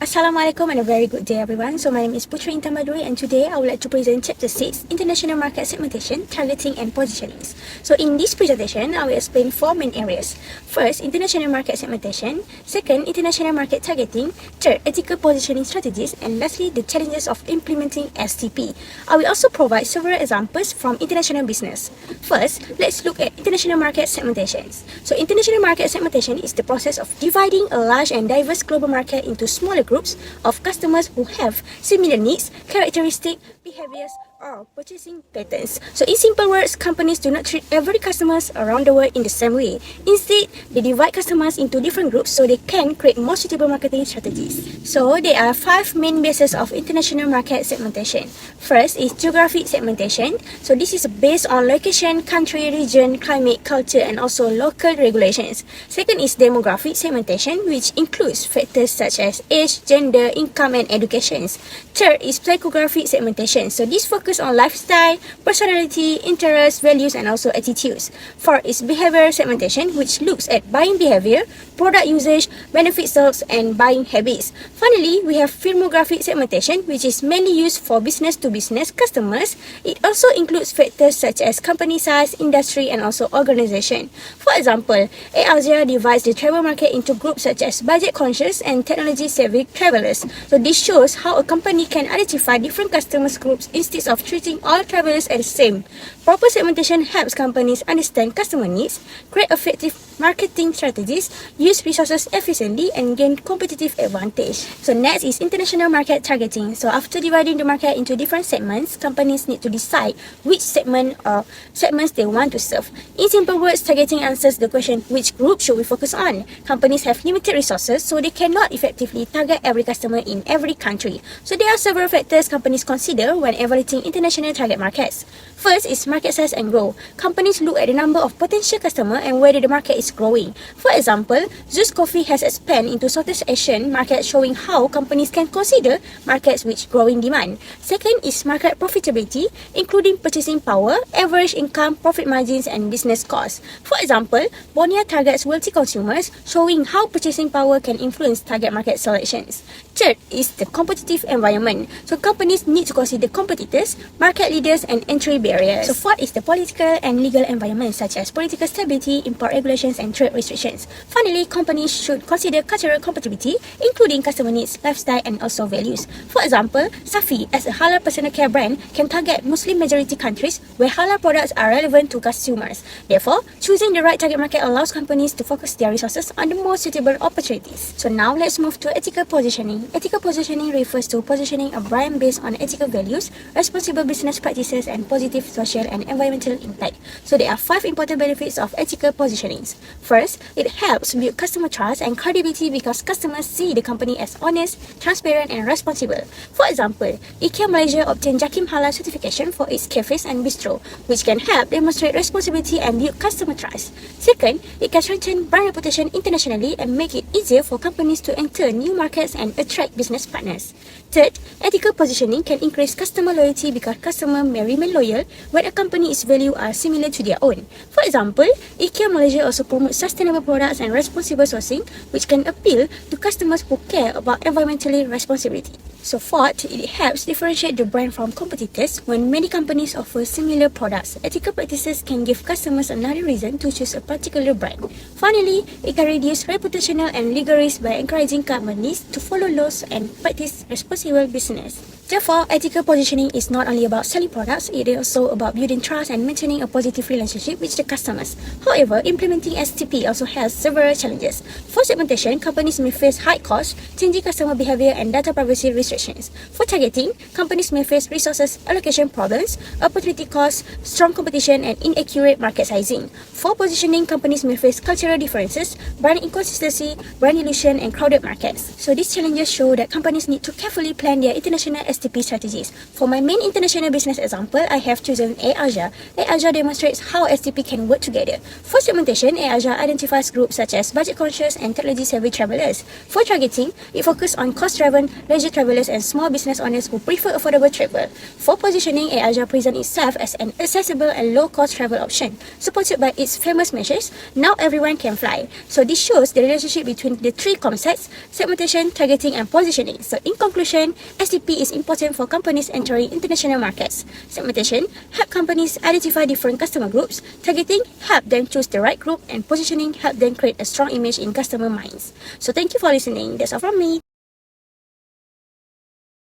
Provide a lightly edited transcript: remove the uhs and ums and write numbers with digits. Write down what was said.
Assalamualaikum and a very good day everyone. So my name is Puteri Intan Baiduri and today I would like to present Chapter 6, International Market Segmentation, Targeting and Positioning. So in this presentation, I will explain 4 main areas. First, International Market Segmentation. Second, International Market Targeting. Third, Ethical Positioning Strategies. And lastly, the challenges of implementing STP. I will also provide several examples from international business. First, let's look at International Market Segmentations. So international market segmentation is the process of dividing a large and diverse global market into smaller groups of customers who have similar needs, characteristics, behaviors, or purchasing patterns. So in simple words, companies do not treat every customers around the world in the same way. Instead, they divide customers into different groups so they can create more suitable marketing strategies. So there are 5 main bases of international market segmentation. First is geographic segmentation. So this is based on location, country, region, climate, culture, and also local regulations. Second is demographic segmentation, which includes factors such as age, gender, income, and education. Third is psychographic segmentation. So this focuses on lifestyle, personality, interests, values, and also attitudes. Fourth is behavior segmentation, which looks at buying behavior, product usage, benefit stocks, and buying habits. Finally, we have firmographic segmentation, which is mainly used for business-to-business customers. It also includes factors such as company size, industry, and also organization. For example, Asia divides the travel market into groups such as budget-conscious and technology-savvy travelers. So this shows how a company can identify different customers groups instead of treating all travelers as the same. Proper segmentation helps companies understand customer needs, create effective marketing strategies, use resources efficiently, and gain competitive advantage. So next is international market targeting. So after dividing the market into different segments, companies need to decide which segments they want to serve. In simple words, targeting answers the question, which group should we focus on? Companies have limited resources, so they cannot effectively target every customer in every country. So there are several factors companies consider when evaluating international target markets. First is market size and growth. Companies look at the number of potential customers and whether the market is growing. For example, Zeus Coffee has expanded into Southeast Asian market, showing how companies can consider markets with growing demand. Second is market profitability, including purchasing power, average income, profit margins, and business costs. For example, Bonia targets wealthy consumers, showing how purchasing power can influence target market selections. Third is the competitive environment. So companies need to consider competitors, market leaders, and entry barriers. So fourth is the political and legal environment, such as political stability, import regulations, and trade restrictions. Finally, companies should consider cultural compatibility, including customer needs, lifestyle, and also values. For example, Safi, as a halal personal care brand, can target Muslim majority countries where halal products are relevant to consumers. Therefore, choosing the right target market allows companies to focus their resources on the most suitable opportunities. So now let's move to ethical positioning. Ethical positioning refers to positioning a brand based on ethical values, responsible business practices, and positive social and environmental impact. So there are 5 important benefits of ethical positionings. First, it helps build customer trust and credibility because customers see the company as honest, transparent, and responsible. For example, IKEA Malaysia obtained Jakim Halal certification for its cafes and bistro, which can help demonstrate responsibility and build customer trust. Second, it can strengthen brand reputation internationally and make it easier for companies to enter new markets and attract business partners. Third, ethical positioning can increase customer loyalty because customers may remain loyal when a company's values are similar to their own. For example, IKEA Malaysia also promotes sustainable products and responsible sourcing, which can appeal to customers who care about environmental responsibility. So fourth, it helps differentiate the brand from competitors. When many companies offer similar products, ethical practices can give customers another reason to choose a particular brand. Finally, it can reduce reputational and legal risk by encouraging companies to follow laws and practice responsible business. Therefore, ethical positioning is not only about selling products, it is also about building trust and maintaining a positive relationship with the customers. However, implementing STP also has several challenges. For segmentation, companies may face high costs, changing customer behavior, and data privacy restrictions. For targeting, companies may face resources allocation problems, opportunity costs, strong competition, and inaccurate market sizing. For positioning, companies may face cultural differences, brand inconsistency, brand illusion, and crowded markets. So these challenges show that companies need to carefully plan their international STP STP strategies. For my main international business example, I have chosen AirAsia. AirAsia demonstrates how STP can work together. For segmentation, AirAsia identifies groups such as budget-conscious and technology-savvy travelers. For targeting, it focuses on cost-driven leisure travelers and small business owners who prefer affordable travel. For positioning, AirAsia presents itself as an accessible and low-cost travel option. Supported by its famous measures, now everyone can fly. So this shows the relationship between the three concepts: segmentation, targeting and positioning. So in conclusion, STP is important for companies entering international markets. Segmentation help companies identify different customer groups. Targeting help them choose the right group, and positioning help them create a strong image in customer minds. So thank you for listening. That's all from me.